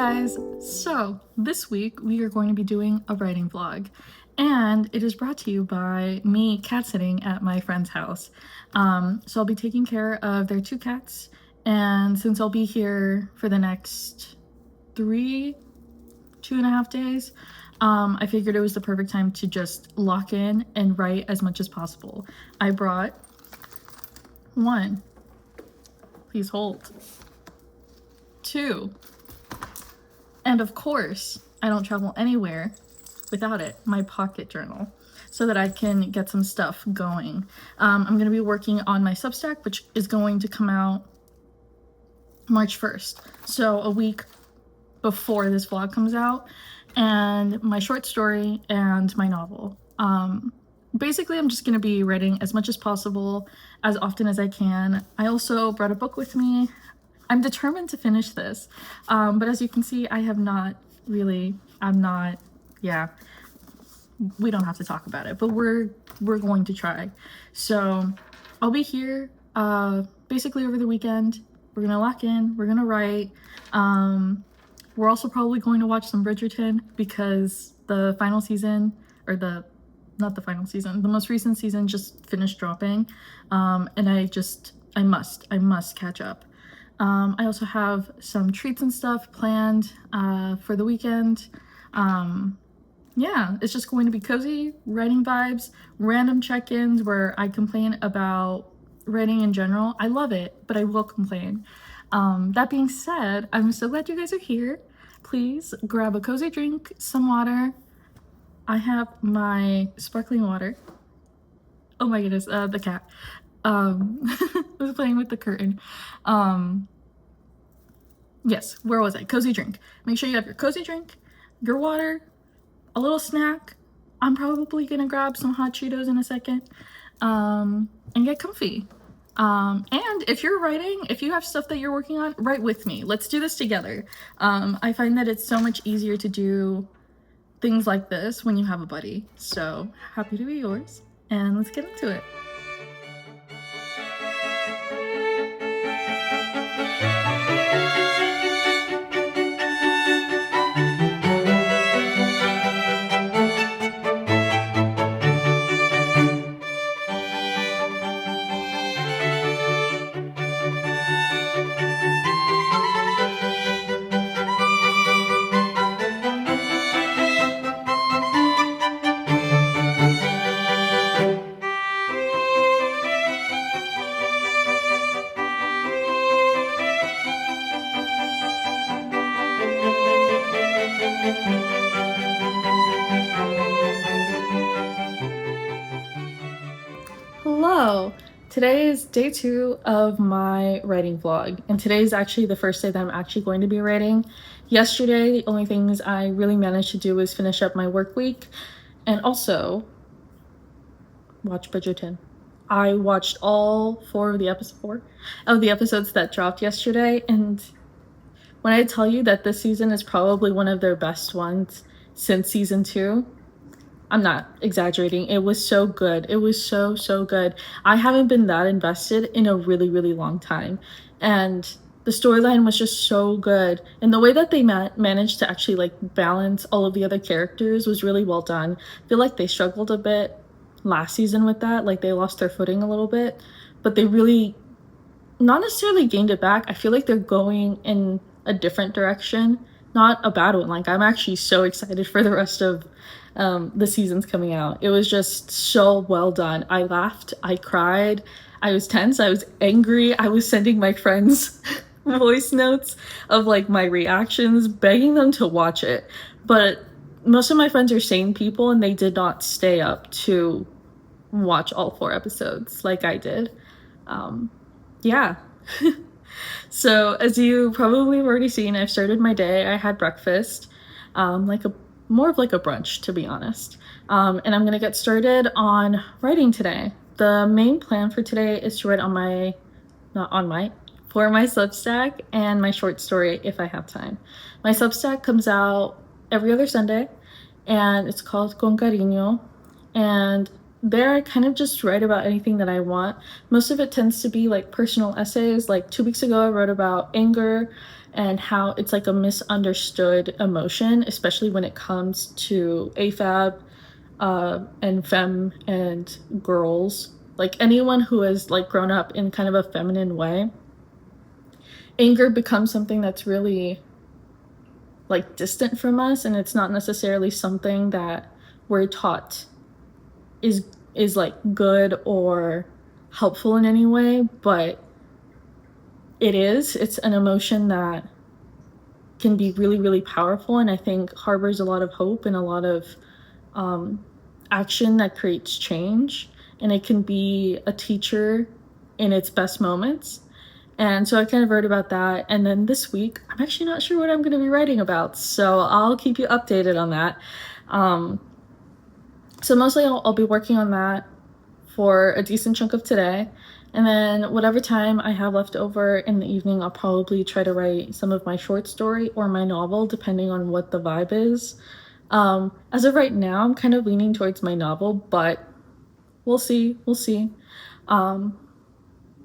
guys! So this week we are going to be doing a writing vlog, and it is brought to you by me cat sitting at my friend's house. So I'll be taking care of their 2 cats, and since I'll be here for the next 2.5 days, I figured it was the perfect time to just lock in and write as much as possible. I brought 1, please hold, 2, and of course, I don't travel anywhere without it, my pocket journal, so that I can get some stuff going. I'm going to be working on my Substack, which is going to come out March 1st, so a week before this vlog comes out, and my short story and my novel. Basically, I'm just going to be writing as much as possible, as often as I can. I also brought a book with me. I'm determined to finish this, but as you can see, I have not really, we don't have to talk about it, but we're going to try. So I'll be here basically over the weekend. We're gonna lock in, we're gonna write. We're also probably going to watch some Bridgerton because the final season, or not the final season, the most recent season just finished dropping, and I must catch up. I also have some treats and stuff planned for the weekend. Yeah, it's just going to be cozy writing vibes, random check-ins where I complain about writing in general. I love it, but I will complain. That being said, I'm so glad you guys are here. Please grab a cozy drink, some water. I have my sparkling water. Oh my goodness, the cat. I was playing with the curtain. Yes, where was I? Cozy drink. Make sure you have your cozy drink, your water, a little snack. I'm probably gonna grab some hot Cheetos in a second, and get comfy. And if you're writing, if you have stuff that you're working on, write with me. Let's do this together. I find that it's so much easier to do things like this when you have a buddy. So happy to be yours, and let's get into it. Hello! Today is day 2 of my writing vlog, and today is actually the first day that I'm actually going to be writing. Yesterday, the only things I really managed to do was finish up my work week and also watch Bridgerton. I watched all 4 of the episodes that dropped yesterday, and when I tell you that this season is probably one of their best ones since season 2, I'm not exaggerating. It was so good. It was so good. I haven't been that invested in a really long time, and the storyline was just so good, and the way that they managed to actually like balance all of the other characters was really well done. I feel like they struggled a bit last season with that, like they lost their footing a little bit, but they really not necessarily gained it back. I feel like they're going in a different direction, not a bad one. Like, I'm actually so excited for the rest of the seasons coming out. It was just so well done. I laughed, I cried, I was tense, I was angry, I was sending my friends voice notes of like my reactions, begging them to watch it, but most of my friends are sane people and they did not stay up to watch all 4 episodes like I did. Yeah. So as you probably have already seen, I've started my day. I had breakfast, more of like a brunch, to be honest. And I'm gonna get started on writing today. The main plan for today is to write for my Substack and my short story if I have time. My Substack comes out every other Sunday, and it's called Con Cariño, and there I kind of just write about anything that I want. Most of it tends to be like personal essays. Like 2 weeks ago I wrote about anger, and how it's like a misunderstood emotion, especially when it comes to AFAB and femme and girls. Like anyone who has like grown up in kind of a feminine way, anger becomes something that's really like distant from us, and it's not necessarily something that we're taught is like good or helpful in any way, but it's an emotion that can be really, really powerful, and I think harbors a lot of hope and a lot of action that creates change, and it can be a teacher in its best moments. And so I kind of wrote about that. And then this week, I'm actually not sure what I'm going to be writing about, so I'll keep you updated on that. So mostly I'll be working on that for a decent chunk of today. And then whatever time I have left over in the evening, I'll probably try to write some of my short story or my novel, depending on what the vibe is. As of right now, I'm kind of leaning towards my novel, but we'll see.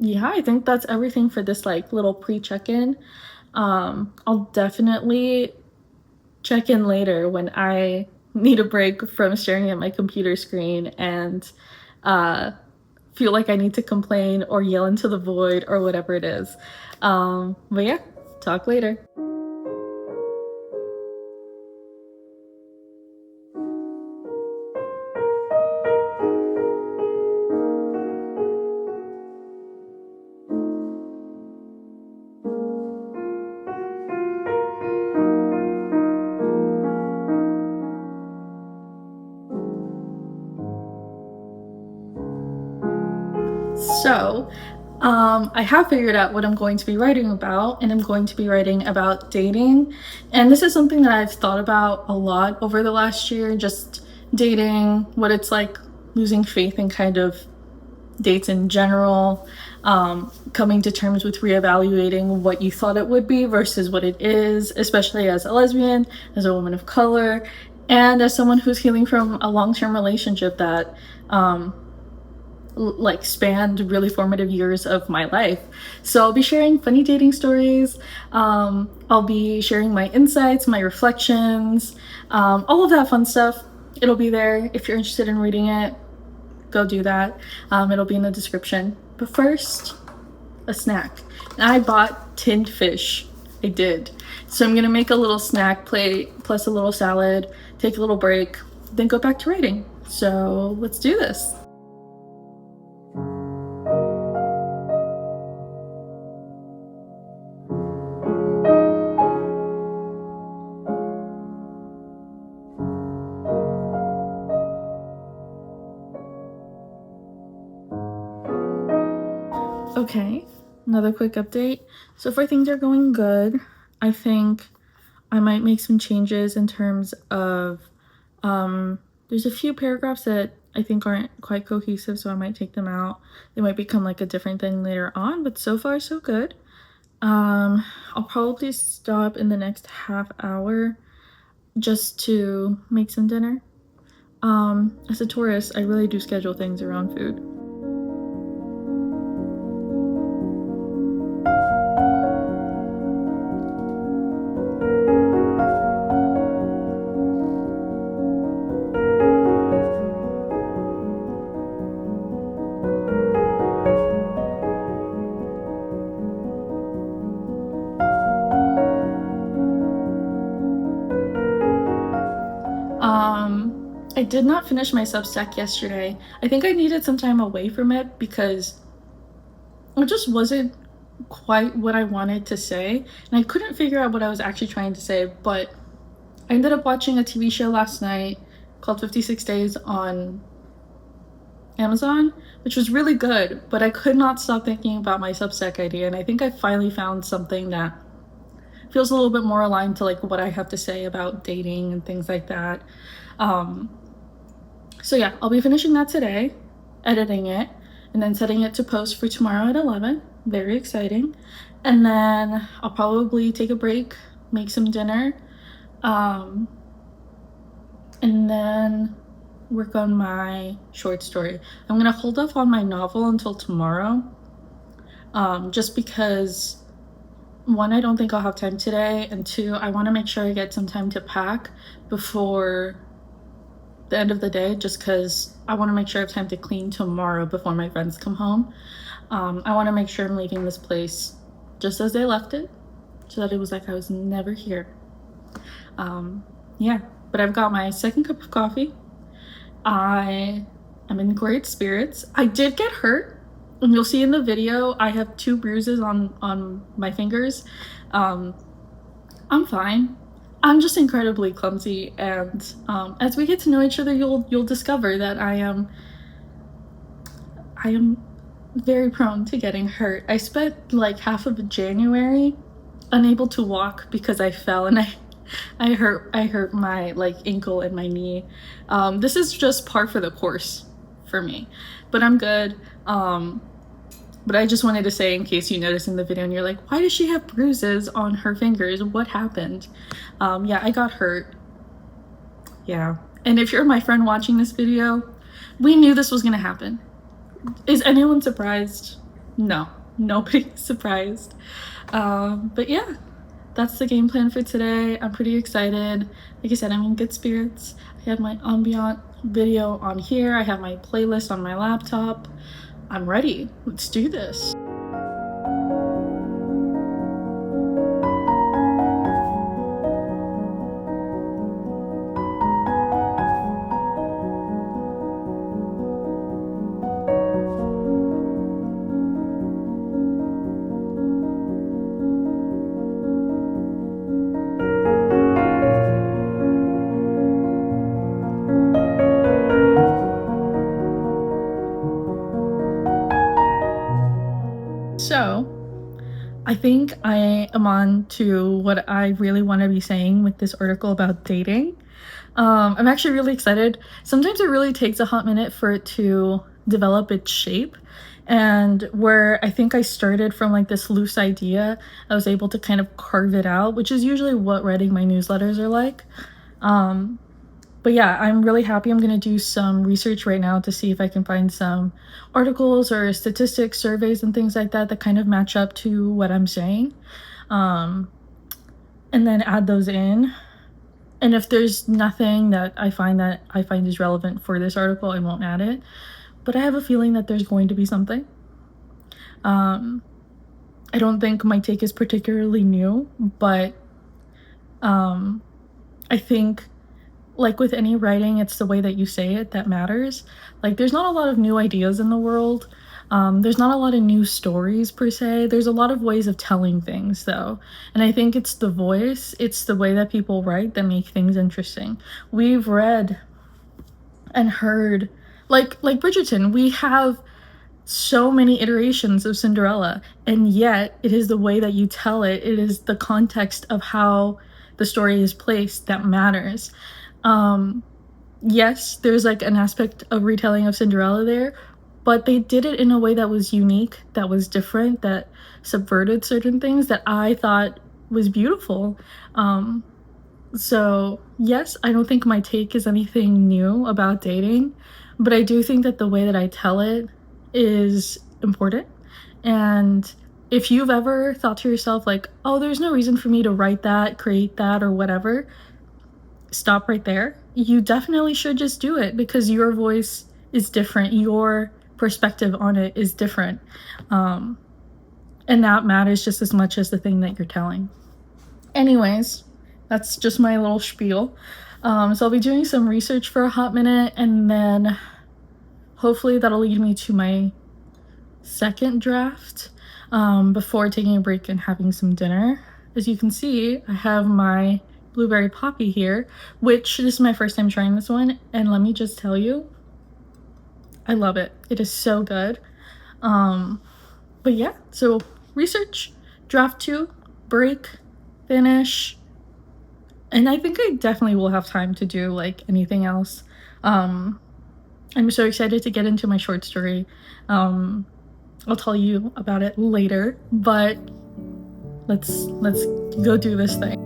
Yeah, I think that's everything for this like little pre-check-in. I'll definitely check in later when I need a break from staring at my computer screen and feel like I need to complain or yell into the void or whatever it is. But yeah, talk later. So, I have figured out what I'm going to be writing about, and I'm going to be writing about dating. And this is something that I've thought about a lot over the last year, just dating, what it's like losing faith in kind of dates in general, coming to terms with reevaluating what you thought it would be versus what it is, especially as a lesbian, as a woman of color, and as someone who's healing from a long-term relationship that like spanned really formative years of my life. So I'll be sharing funny dating stories. I'll be sharing my insights, my reflections, all of that fun stuff. It'll be there. If you're interested in reading it, go do that. It'll be in the description. But first, a snack. And I bought tinned fish. I did. So I'm gonna make a little snack plate plus a little salad, take a little break, then go back to writing. So let's do this. Okay, another quick update. So far things are going good. I think I might make some changes in terms of, there's a few paragraphs that I think aren't quite cohesive, so I might take them out. They might become like a different thing later on, but so far so good. I'll probably stop in the next half hour just to make some dinner. As a tourist, I really do schedule things around food. I did not finish my Substack yesterday. I think I needed some time away from it because it just wasn't quite what I wanted to say, and I couldn't figure out what I was actually trying to say, but I ended up watching a TV show last night called 56 Days on Amazon, which was really good, but I could not stop thinking about my Substack idea, and I think I finally found something that feels a little bit more aligned to like what I have to say about dating and things like that. So yeah, I'll be finishing that today, editing it, and then setting it to post for tomorrow at 11. Very exciting. And then I'll probably take a break, make some dinner, and then work on my short story. I'm gonna hold off on my novel until tomorrow, just because one, I don't think I'll have time today, and two, I want to make sure I get some time to pack before the end of the day, just because I want to make sure I have time to clean tomorrow before my friends come home. I want to make sure I'm leaving this place just as they left it, so that it was like I was never here. Yeah, but I've got my second cup of coffee. I am in great spirits. I did get hurt, and you'll see in the video I have 2 bruises on my fingers. I'm fine. I'm just incredibly clumsy, and as we get to know each other, you'll discover that I am very prone to getting hurt. I spent like half of January unable to walk because I fell, and I hurt my like ankle and my knee. This is just par for the course for me, but I'm good. But I just wanted to say, in case you notice in the video and you're like, why does she have bruises on her fingers? What happened? Yeah, I got hurt. Yeah. And if you're my friend watching this video, we knew this was gonna happen. Is anyone surprised? No, nobody's surprised. But yeah, that's the game plan for today. I'm pretty excited. Like I said, I'm in good spirits. I have my ambient video on here. I have my playlist on my laptop. I'm ready. Let's do this. So, I think I am on to what I really want to be saying with this article about dating. I'm actually really excited. Sometimes it really takes a hot minute for it to develop its shape. And where I think I started from like this loose idea, I was able to kind of carve it out, which is usually what writing my newsletters are like. But yeah, I'm really happy. I'm going to do some research right now to see if I can find some articles or statistics, surveys, and things like that that kind of match up to what I'm saying. And then add those in. And if there's nothing that I find is relevant for this article, I won't add it. But I have a feeling that there's going to be something. I don't think my take is particularly new, but I think, like with any writing, it's the way that you say it that matters. Like, there's not a lot of new ideas in the world. There's not a lot of new stories per se. There's a lot of ways of telling things, though. And I think it's the voice, it's the way that people write that make things interesting. We've read and heard, like Bridgerton, we have so many iterations of Cinderella, and yet it is the way that you tell it. It is the context of how the story is placed that matters. Yes, there's like an aspect of retelling of Cinderella there, but they did it in a way that was unique, that was different, that subverted certain things that I thought was beautiful. So yes, I don't think my take is anything new about dating, but I do think that the way that I tell it is important. And if you've ever thought to yourself like, oh, there's no reason for me to write that, create that, or whatever, stop right there. You definitely should just do it, because your voice is different. Your perspective on it is different. And that matters just as much as the thing that you're telling. Anyways, that's just my little spiel. So I'll be doing some research for a hot minute, and then hopefully that'll lead me to my second draft before taking a break and having some dinner. As you can see, I have my blueberry poppy here, which this is my first time trying this one, and let me just tell you, I love it. It is so good. But yeah, so research, draft 2, break, finish, and I think I definitely will have time to do like anything else. I'm so excited to get into my short story. I'll tell you about it later, but let's go do this thing.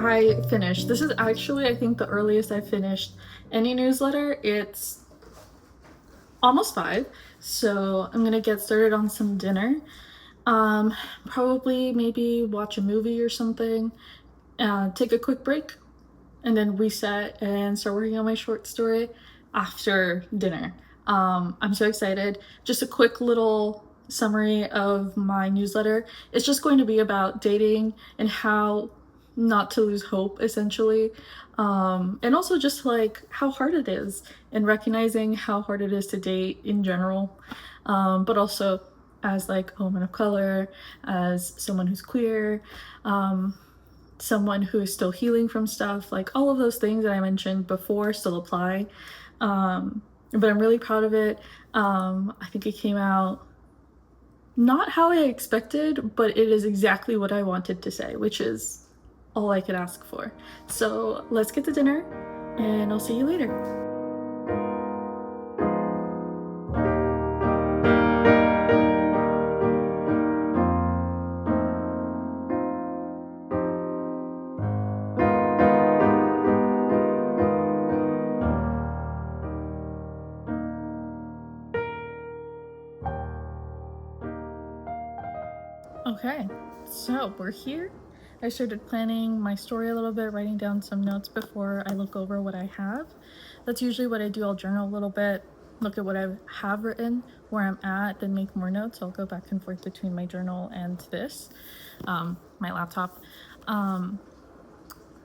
I finished. This is actually, I think, the earliest I've finished any newsletter. It's almost 5, so I'm gonna get started on some dinner. Um, Probably maybe watch a movie or something, take a quick break, and then reset and start working on my short story after dinner. I'm so excited. Just a quick little summary of my newsletter. It's just going to be about dating and how not to lose hope, essentially. And also just like how hard it is, and recognizing how hard it is to date in general. But also as like a woman of color, as someone who's queer, someone who is still healing from stuff, like all of those things that I mentioned before still apply. But I'm really proud of it. I think it came out not how I expected, but it is exactly what I wanted to say, which is all I could ask for. So let's get to dinner, and I'll see you later. Okay, so we're here. I started planning my story a little bit, writing down some notes before I look over what I have. That's usually what I do. I'll journal a little bit, look at what I have written, where I'm at, then make more notes. I'll go back and forth between my journal and this, my laptop. Um,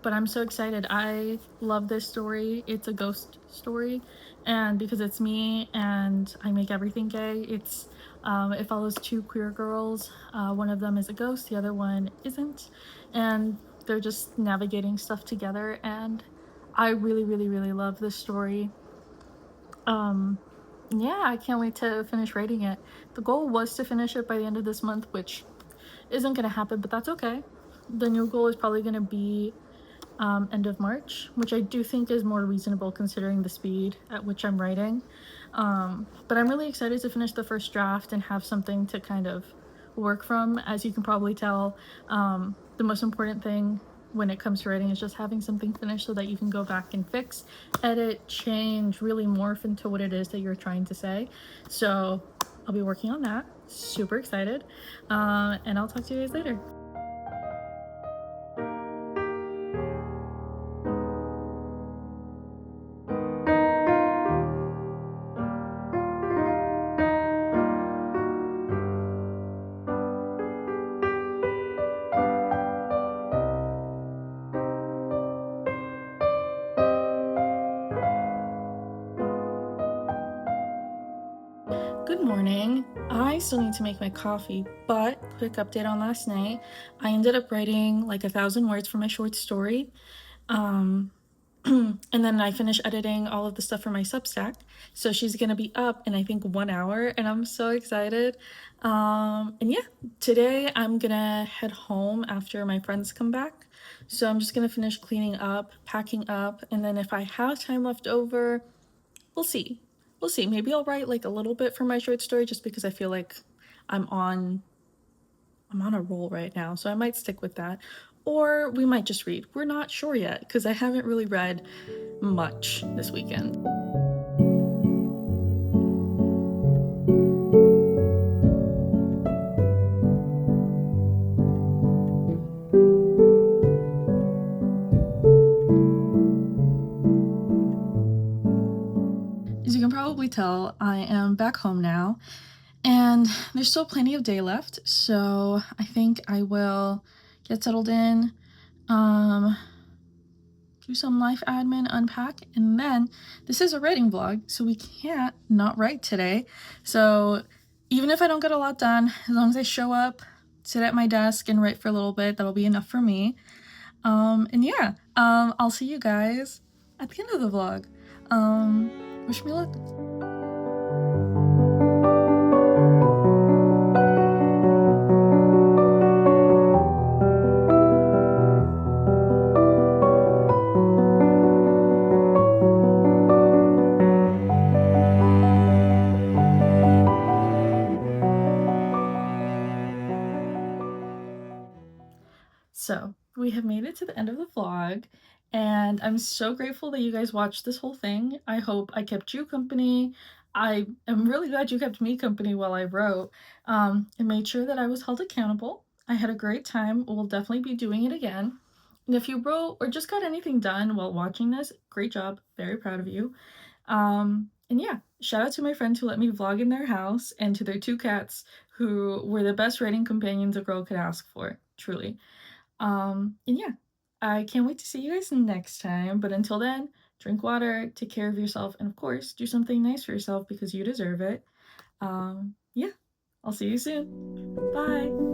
but I'm so excited. I love this story. It's a ghost story, and because it's me and I make everything gay, it follows 2 queer girls. One of them is a ghost, the other one isn't, and they're just navigating stuff together, and I really, really, really love this story. Um, yeah, I can't wait to finish writing it. The goal was to finish it by the end of this month, which isn't gonna happen, but that's okay. The new goal is probably gonna be end of March, which I do think is more reasonable considering the speed at which I'm writing. But I'm really excited to finish the first draft and have something to kind of work from. As you can probably tell, the most important thing when it comes to writing is just having something finished so that you can go back and fix, edit, change, really morph into what it is that you're trying to say. So I'll be working on that. Super excited. And I'll talk to you guys later. Good morning. I still need to make my coffee, but quick update on last night. I ended up writing like 1,000 words for my short story. Um, and then I finished editing all of the stuff for my Substack. So she's gonna be up in I think 1 hour, and I'm so excited. And yeah, today I'm gonna head home after my friends come back. So I'm just gonna finish cleaning up, packing up, and then if I have time left over, we'll see. We'll see. Maybe I'll write like a little bit for my short story just because I feel like I'm on I'm on a roll right now, so I might stick with that. Or we might just read. We're not sure yet because I haven't really read much this weekend. As you can probably tell, I am back home now, and there's still plenty of day left, so I think I will get settled in, um, do some life admin, unpack, and then this is a writing vlog, so we can't not write today. So even if I don't get a lot done, as long as I show up, sit at my desk, and write for a little bit, that'll be enough for me. And yeah, I'll see you guys at the end of the vlog. Wish me luck. So we have made it to the end of the vlog, and I'm so grateful that you guys watched this whole thing. I hope I kept you company. I am really glad you kept me company while I wrote, and made sure that I was held accountable. I had a great time. We'll definitely be doing it again. And if you wrote or just got anything done while watching this, great job. Very proud of you. And yeah, shout out to my friends who let me vlog in their house and to their two cats who were the best writing companions a girl could ask for, truly. And yeah, I can't wait to see you guys next time. But until then, drink water, take care of yourself, and of course, do something nice for yourself because you deserve it. Yeah, I'll see you soon. Bye.